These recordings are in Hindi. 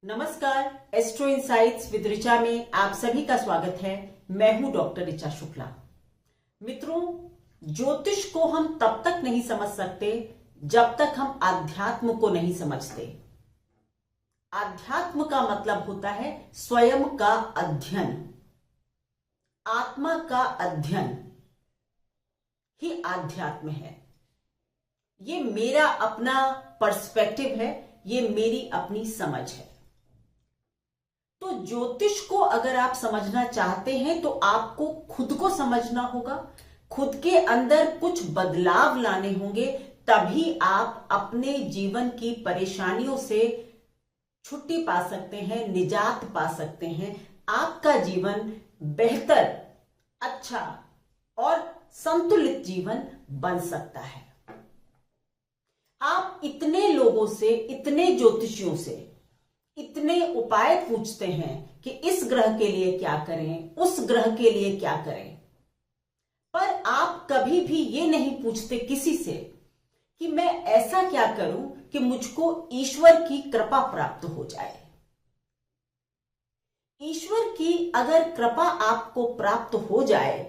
नमस्कार, एस्ट्रो इनसाइट्स विद ऋचा में आप सभी का स्वागत है। मैं हूं डॉक्टर ऋचा शुक्ला। मित्रों, ज्योतिष को हम तब तक नहीं समझ सकते जब तक हम आध्यात्म को नहीं समझते। आध्यात्म का मतलब होता है स्वयं का अध्ययन, आत्मा का अध्ययन ही आध्यात्म है। ये मेरा अपना पर्सपेक्टिव है, ये मेरी अपनी समझ है। तो ज्योतिष को अगर आप समझना चाहते हैं तो आपको खुद को समझना होगा, खुद के अंदर कुछ बदलाव लाने होंगे, तभी आप अपने जीवन की परेशानियों से छुट्टी पा सकते हैं, निजात पा सकते हैं। आपका जीवन बेहतर, अच्छा और संतुलित जीवन बन सकता है। आप इतने लोगों से, इतने ज्योतिषियों से इतने उपाय पूछते हैं कि इस ग्रह के लिए क्या करें, उस ग्रह के लिए क्या करें, पर आप कभी भी ये नहीं पूछते किसी से कि मैं ऐसा क्या करूं कि मुझको ईश्वर की कृपा प्राप्त हो जाए। ईश्वर की अगर कृपा आपको प्राप्त हो जाए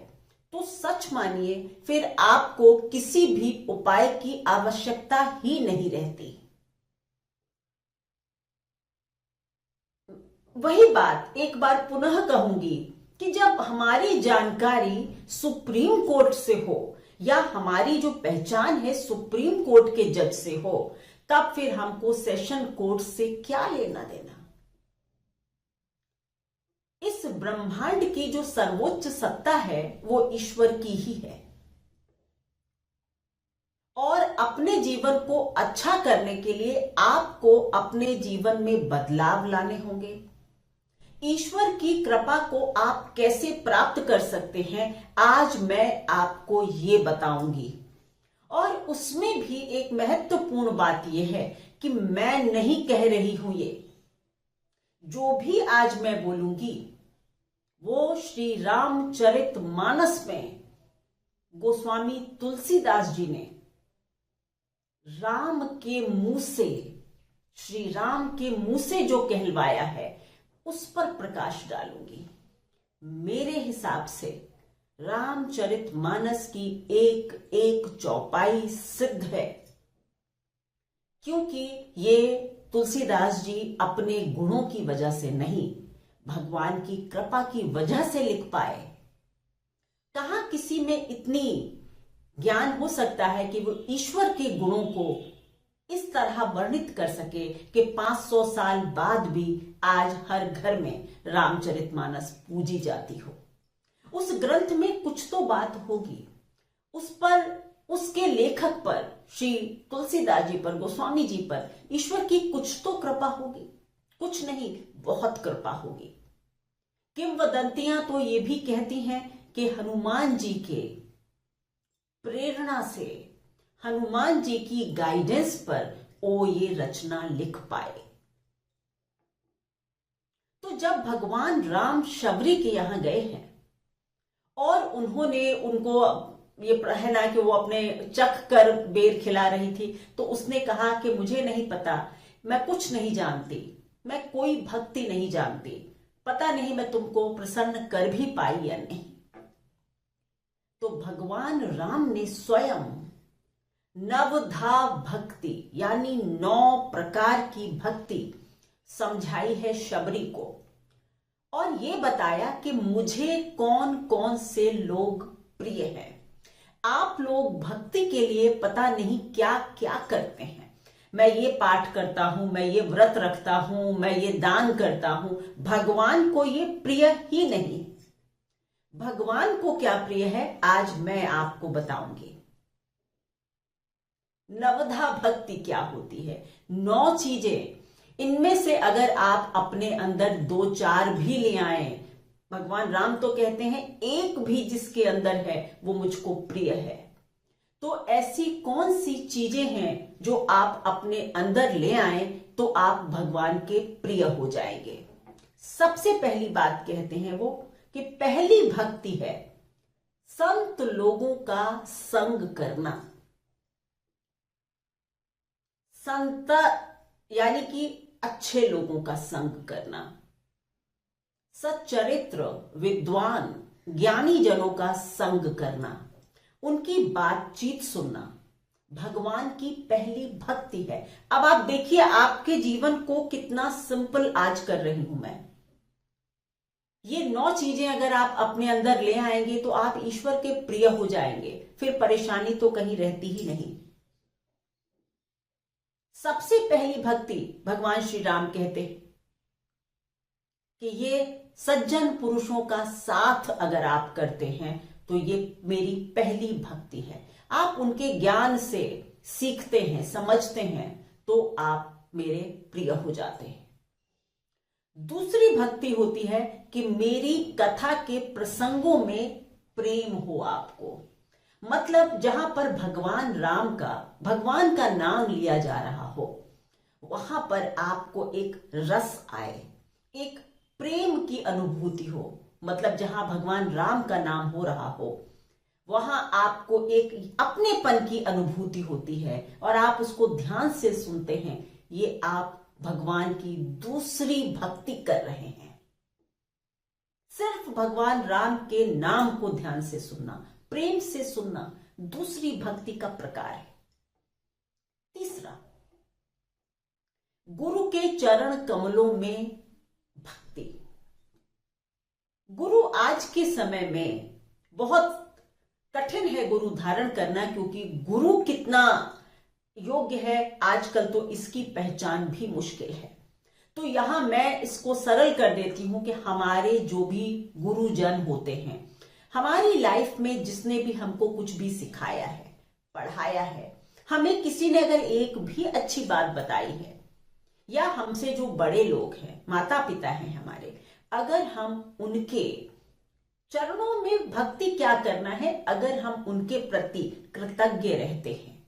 तो सच मानिए फिर आपको किसी भी उपाय की आवश्यकता ही नहीं रहती। वही बात एक बार पुनः कहूंगी कि जब हमारी जानकारी सुप्रीम कोर्ट से हो या हमारी जो पहचान है सुप्रीम कोर्ट के जज से हो, तब फिर हमको सेशन कोर्ट से क्या लेना देना। इस ब्रह्मांड की जो सर्वोच्च सत्ता है वो ईश्वर की ही है, और अपने जीवन को अच्छा करने के लिए आपको अपने जीवन में बदलाव लाने होंगे। ईश्वर की कृपा को आप कैसे प्राप्त कर सकते हैं, आज मैं आपको ये बताऊंगी। और उसमें भी एक महत्वपूर्ण बात यह है कि मैं नहीं कह रही हूं, ये जो भी आज मैं बोलूंगी वो श्री रामचरित मानस में गोस्वामी तुलसीदास जी ने राम के मुंह से, श्री राम के मुंह से जो कहलवाया है उस पर प्रकाश डालूंगी। मेरे हिसाब से रामचरित मानस की एक एक चौपाई सिद्ध है, क्योंकि ये तुलसीदास जी अपने गुणों की वजह से नहीं, भगवान की कृपा की वजह से लिख पाए। कहां किसी में इतनी ज्ञान हो सकता है कि वो ईश्वर के गुणों को इस तरह वर्णित कर सके कि 500 साल बाद भी आज हर घर में रामचरितमानस पूजी जाती हो। उस ग्रंथ में कुछ तो बात होगी, उस पर, उसके लेखक पर, श्री तुलसीदास जी पर, गोस्वामी जी पर ईश्वर की कुछ तो कृपा होगी, कुछ नहीं बहुत कृपा होगी। किंवदंतियां तो ये भी कहती हैं कि हनुमान जी के प्रेरणा से, हनुमान जी की गाइडेंस पर वो ये रचना लिख पाए। तो जब भगवान राम शबरी के यहां गए हैं और उन्होंने उनको ये है ना कि वो अपने चख कर बेर खिला रही थी, तो उसने कहा कि मुझे नहीं पता, मैं कुछ नहीं जानती, मैं कोई भक्ति नहीं जानती, पता नहीं मैं तुमको प्रसन्न कर भी पाई या नहीं। तो भगवान राम ने स्वयं नवधा भक्ति यानी 9 प्रकार की भक्ति समझाई है शबरी को, और ये बताया कि मुझे कौन कौन से लोग प्रिय हैं। आप लोग भक्ति के लिए पता नहीं क्या क्या करते हैं। मैं ये पाठ करता हूं, मैं ये व्रत रखता हूं, मैं ये दान करता हूं, भगवान को ये प्रिय ही नहीं। भगवान को क्या प्रिय है आज मैं आपको बताऊंगी। नवधा भक्ति क्या होती है, 9 चीजें, इनमें से अगर आप अपने अंदर 2-4 भी ले आए, भगवान राम तो कहते हैं एक भी जिसके अंदर है वो मुझको प्रिय है। तो ऐसी कौन सी चीजें हैं जो आप अपने अंदर ले आए तो आप भगवान के प्रिय हो जाएंगे। सबसे पहली बात कहते हैं वो कि पहली भक्ति है संत लोगों का संग करना। संत यानी कि अच्छे लोगों का संग करना, सच्चरित्र विद्वान ज्ञानी जनों का संग करना, उनकी बातचीत सुनना भगवान की पहली भक्ति है। अब आप देखिए आपके जीवन को कितना सिंपल आज कर रही हूं मैं। ये 9 चीजें अगर आप अपने अंदर ले आएंगे तो आप ईश्वर के प्रिय हो जाएंगे, फिर परेशानी तो कहीं रहती ही नहीं। सबसे पहली भक्ति भगवान श्री राम कहते हैं कि ये सज्जन पुरुषों का साथ अगर आप करते हैं तो ये मेरी पहली भक्ति है। आप उनके ज्ञान से सीखते हैं, समझते हैं, तो आप मेरे प्रिय हो जाते हैं। दूसरी भक्ति होती है कि मेरी कथा के प्रसंगों में प्रेम हो आपको। मतलब जहां पर भगवान का नाम लिया जा रहा हो, वहां पर आपको एक रस आए, एक प्रेम की अनुभूति हो। मतलब जहां भगवान राम का नाम हो रहा हो, वहां आपको एक अपनेपन की अनुभूति होती है और आप उसको ध्यान से सुनते हैं। ये आप भगवान की दूसरी भक्ति कर रहे हैं। सिर्फ भगवान राम के नाम को ध्यान से सुनना, प्रेम से सुनना दूसरी भक्ति का प्रकार है। तीसरा, गुरु के चरण कमलों में भक्ति। गुरु आज के समय में बहुत कठिन है गुरु धारण करना, क्योंकि गुरु कितना योग्य है आजकल तो इसकी पहचान भी मुश्किल है। तो यहां मैं इसको सरल कर देती हूं कि हमारे जो भी गुरुजन होते हैं, हमारी लाइफ में जिसने भी हमको कुछ भी सिखाया है, पढ़ाया है, हमें किसी ने अगर एक भी अच्छी बात बताई है, या हमसे जो बड़े लोग हैं, माता पिता हैं हमारे, अगर हम उनके चरणों में भक्ति क्या करना है, अगर हम उनके प्रति कृतज्ञ रहते हैं,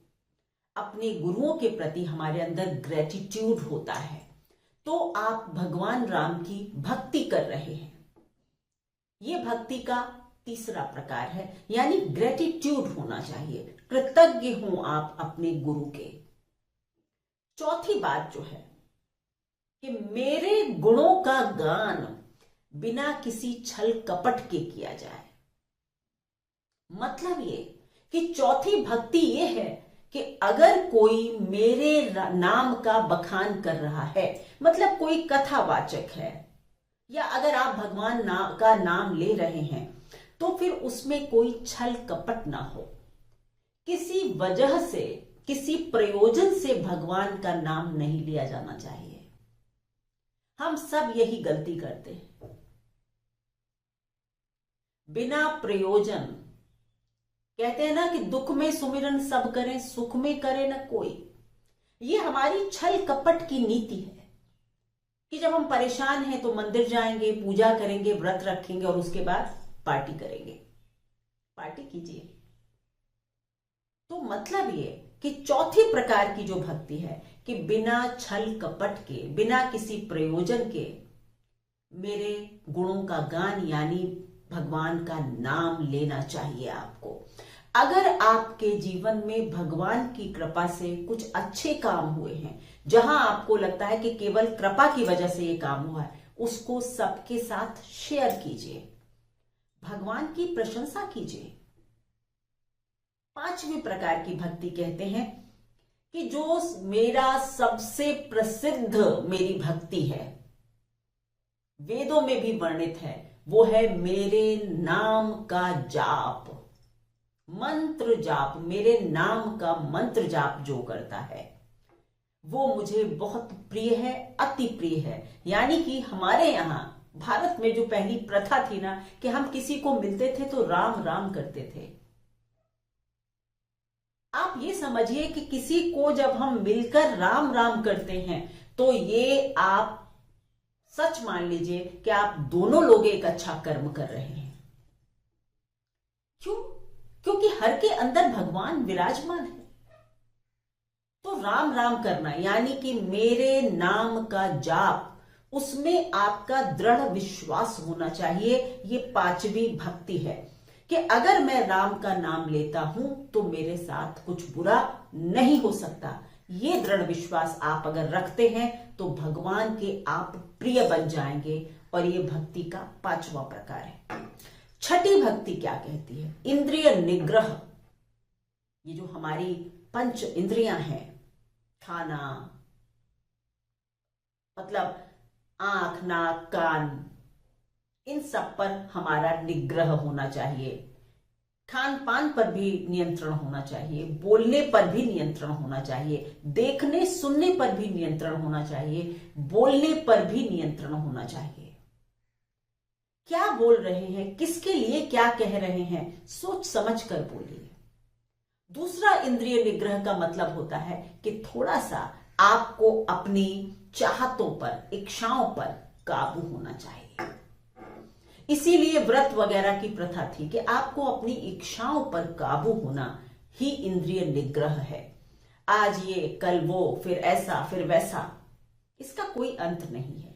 अपने गुरुओं के प्रति हमारे अंदर ग्रेटिट्यूड होता है, तो आप भगवान राम की भक्ति कर रहे हैं। ये भक्ति का तीसरा प्रकार है, यानी ग्रेटिट्यूड होना चाहिए, कृतज्ञ हो आप अपने गुरु के। चौथी बात जो है कि मेरे गुणों का गान बिना किसी छल कपट के किया जाए। मतलब ये कि चौथी भक्ति ये है कि अगर कोई मेरे नाम का बखान कर रहा है, मतलब कोई कथावाचक है, या अगर आप भगवान का नाम ले रहे हैं, तो फिर उसमें कोई छल कपट ना हो। किसी वजह से, किसी प्रयोजन से भगवान का नाम नहीं लिया जाना चाहिए। हम सब यही गलती करते हैं, बिना प्रयोजन। कहते हैं ना कि दुख में सुमिरन सब करें, सुख में करे न कोई। ये हमारी छल कपट की नीति है कि जब हम परेशान हैं तो मंदिर जाएंगे, पूजा करेंगे, व्रत रखेंगे और उसके बाद पार्टी करेंगे। पार्टी कीजिए। तो मतलब ये कि चौथी प्रकार की जो भक्ति है कि बिना छल कपट के, बिना किसी प्रयोजन के मेरे गुणों का गान, यानी भगवान का नाम लेना चाहिए आपको। अगर आपके जीवन में भगवान की कृपा से कुछ अच्छे काम हुए हैं, जहां आपको लगता है कि केवल कृपा की वजह से ये काम हुआ है, उसको सबके साथ शेयर कीजिए, भगवान की प्रशंसा कीजिए। पांचवी प्रकार की भक्ति कहते हैं कि जो मेरा सबसे प्रसिद्ध मेरी भक्ति है, वेदों में भी वर्णित है, वो है मेरे नाम का जाप, मंत्र जाप। मेरे नाम का मंत्र जाप जो करता है वो मुझे बहुत प्रिय है, अति प्रिय है। यानी कि हमारे यहाँ भारत में जो पहली प्रथा थी ना कि हम किसी को मिलते थे तो राम राम करते थे। आप ये समझिए कि किसी को जब हम मिलकर राम राम करते हैं तो ये आप सच मान लीजिए कि आप दोनों लोग एक अच्छा कर्म कर रहे हैं। क्यों? क्योंकि हर के अंदर भगवान विराजमान है। तो राम राम करना यानी कि मेरे नाम का जाप, उसमें आपका दृढ़ विश्वास होना चाहिए। ये पांचवी भक्ति है कि अगर मैं राम का नाम लेता हूं तो मेरे साथ कुछ बुरा नहीं हो सकता, ये दृढ़ विश्वास आप अगर रखते हैं तो भगवान के आप प्रिय बन जाएंगे। और ये भक्ति का 5वां प्रकार है। छठी भक्ति क्या कहती है? इंद्रिय निग्रह। ये जो हमारी 5 इंद्रियां हैं, खाना मतलब आंख, नाक, कान, इन सब पर हमारा निग्रह होना चाहिए। खान पान पर भी नियंत्रण होना चाहिए, बोलने पर भी नियंत्रण होना चाहिए, देखने सुनने पर भी नियंत्रण होना चाहिए, बोलने पर भी नियंत्रण होना चाहिए। क्या बोल रहे हैं, किसके लिए क्या कह रहे हैं, सोच समझ कर बोलिए। दूसरा इंद्रिय निग्रह का मतलब होता है कि थोड़ा सा आपको अपनी चाहतों पर, इच्छाओं पर काबू होना चाहिए। इसीलिए व्रत वगैरह की प्रथा थी कि आपको अपनी इच्छाओं पर काबू होना ही इंद्रिय निग्रह है। आज ये, कल वो, फिर ऐसा, फिर वैसा, इसका कोई अंत नहीं है।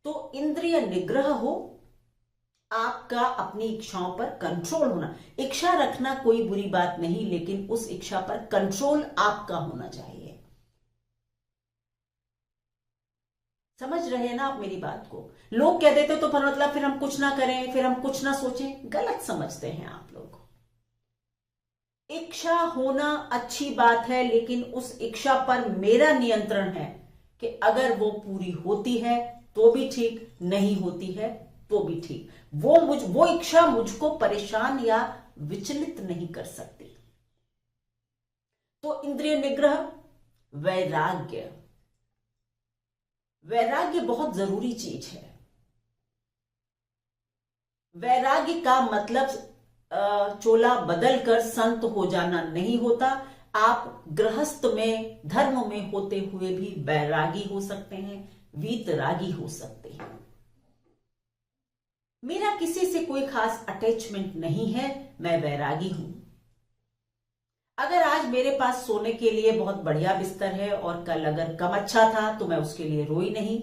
तो इंद्रिय निग्रह हो, आपका अपनी इच्छाओं पर कंट्रोल होना। इच्छा रखना कोई बुरी बात नहीं, लेकिन उस इच्छा पर कंट्रोल आपका होना चाहिए। समझ रहे हैं ना आप मेरी बात को? लोग कह देते तो पर मतलब फिर हम कुछ ना करें, फिर हम कुछ ना सोचें। गलत समझते हैं आप लोग। इच्छा होना अच्छी बात है, लेकिन उस इच्छा पर मेरा नियंत्रण है कि अगर वो पूरी होती है तो भी ठीक, नहीं होती है तो भी ठीक। वो इच्छा मुझको परेशान या विचलित नहीं कर सकती। तो इंद्रिय निग्रह। वैराग्य। वैराग्य बहुत जरूरी चीज है। वैराग्य का मतलब चोला बदलकर संत हो जाना नहीं होता। आप गृहस्थ में, धर्म में होते हुए भी वैरागी हो सकते हैं, वीतरागी हो सकते हैं। मेरा किसी से कोई खास अटैचमेंट नहीं है, मैं वैरागी हूं। अगर आज मेरे पास सोने के लिए बहुत बढ़िया बिस्तर है और कल अगर कम अच्छा था तो मैं उसके लिए रोई नहीं।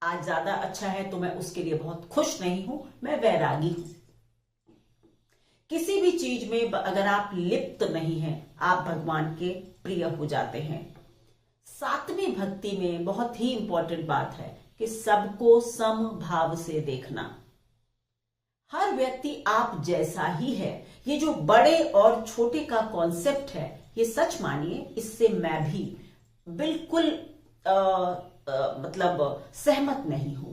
आज ज्यादा अच्छा है तो मैं उसके लिए बहुत खुश नहीं हूं, मैं वैरागी हूं। किसी भी चीज में अगर आप लिप्त नहीं हैं, आप भगवान के प्रिय हो जाते हैं। 7वीं भक्ति में बहुत ही इंपॉर्टेंट बात है कि सबको सम भाव से देखना। हर व्यक्ति आप जैसा ही है। ये जो बड़े और छोटे का कॉन्सेप्ट है, ये सच मानिए, इससे मैं भी बिल्कुल मतलब सहमत नहीं हूं।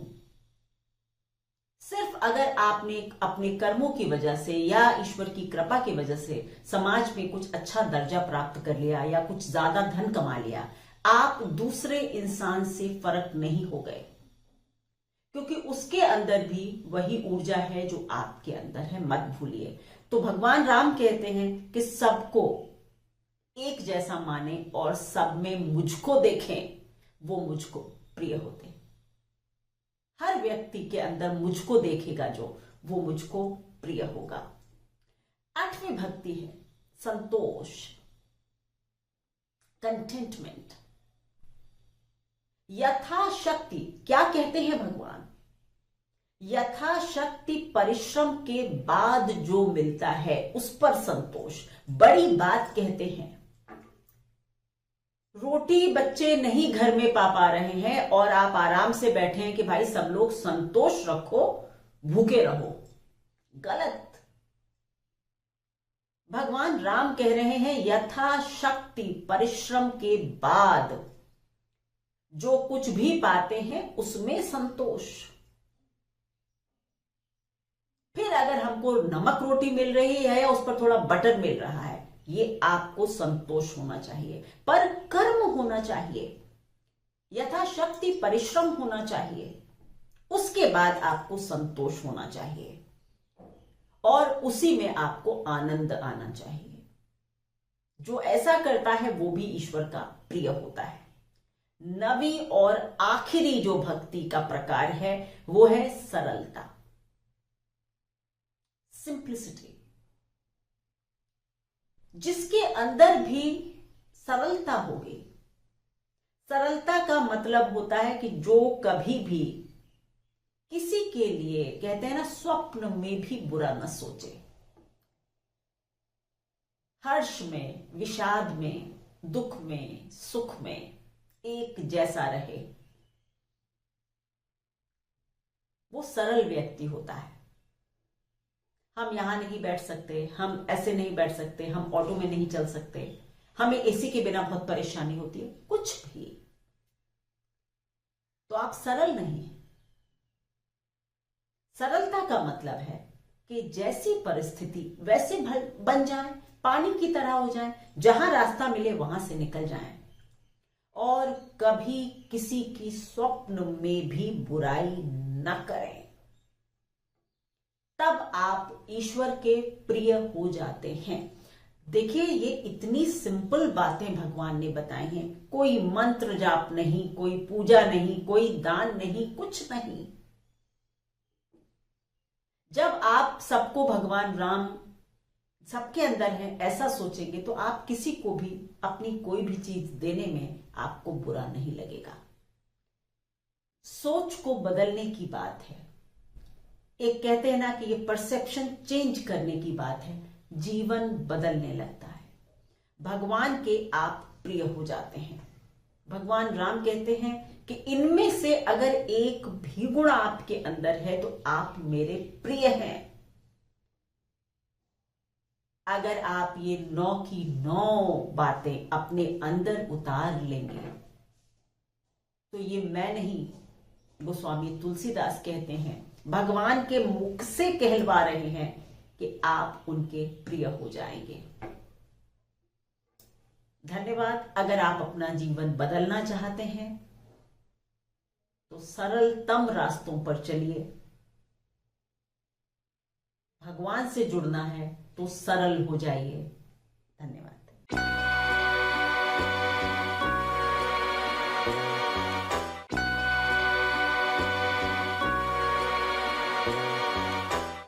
सिर्फ अगर आपने अपने कर्मों की वजह से या ईश्वर की कृपा की वजह से समाज में कुछ अच्छा दर्जा प्राप्त कर लिया या कुछ ज्यादा धन कमा लिया, आप दूसरे इंसान से फर्क नहीं हो गए, क्योंकि उसके अंदर भी वही ऊर्जा है जो आपके अंदर है, मत भूलिए। तो भगवान राम कहते हैं कि सबको एक जैसा माने और सब में मुझको देखें, वो मुझको प्रिय होते हैं। हर व्यक्ति के अंदर मुझको देखेगा जो, वो मुझको प्रिय होगा। 8वीं भक्ति है संतोष, कंटेंटमेंट। यथाशक्ति, क्या कहते हैं भगवान? यथाशक्ति परिश्रम के बाद जो मिलता है उस पर संतोष। बड़ी बात कहते हैं। रोटी बच्चे नहीं घर में पा रहे हैं और आप आराम से बैठे हैं कि भाई सब लोग संतोष रखो, भूखे रहो। गलत। भगवान राम कह रहे हैं यथाशक्ति परिश्रम के बाद जो कुछ भी पाते हैं उसमें संतोष। फिर अगर हमको नमक रोटी मिल रही है या उस पर थोड़ा बटर मिल रहा है, ये आपको संतोष होना चाहिए, पर कर्म होना चाहिए। यथाशक्ति परिश्रम होना चाहिए, उसके बाद आपको संतोष होना चाहिए और उसी में आपको आनंद आना चाहिए। जो ऐसा करता है वो भी ईश्वर का प्रिय होता है। 9वीं और आखिरी जो भक्ति का प्रकार है वो है सरलता, सिंप्लिसिटी। जिसके अंदर भी सरलता होगी। सरलता का मतलब होता है कि जो कभी भी किसी के लिए, कहते हैं ना, स्वप्न में भी बुरा न सोचे। हर्ष में, विषाद में, दुख में सुख में एक जैसा रहे, वो सरल व्यक्ति होता है। हम यहां नहीं बैठ सकते, हम ऐसे नहीं बैठ सकते, हम ऑटो में नहीं चल सकते, हमें एसी के बिना बहुत परेशानी होती है, कुछ भी, तो आप सरल नहीं। सरलता का मतलब है कि जैसी परिस्थिति वैसे बन जाए, पानी की तरह हो जाए, जहां रास्ता मिले वहां से निकल जाएं, और कभी किसी की स्वप्न में भी बुराई न करें। तब आप ईश्वर के प्रिय हो जाते हैं। देखिए, ये इतनी सिंपल बातें भगवान ने बताई हैं। कोई मंत्र जाप नहीं, कोई पूजा नहीं, कोई दान नहीं, कुछ नहीं। जब आप सबको भगवान राम सबके अंदर है ऐसा सोचेंगे, तो आप किसी को भी अपनी कोई भी चीज देने में आपको बुरा नहीं लगेगा। सोच को बदलने की बात है। एक कहते हैं ना कि ये परसेप्शन चेंज करने की बात है, जीवन बदलने लगता है। भगवान के आप प्रिय हो जाते हैं। भगवान राम कहते हैं कि इनमें से अगर एक भी गुण आपके अंदर है तो आप मेरे प्रिय हैं। अगर आप ये 9 की 9 बातें अपने अंदर उतार लेंगे, तो ये मैं नहीं, गोस्वामी तुलसीदास कहते हैं, भगवान के मुख से कहलवा रहे हैं कि आप उनके प्रिय हो जाएंगे। धन्यवाद। अगर आप अपना जीवन बदलना चाहते हैं तो सरलतम रास्तों पर चलिए। भगवान से जुड़ना है तो सरल हो जाइए। धन्यवाद।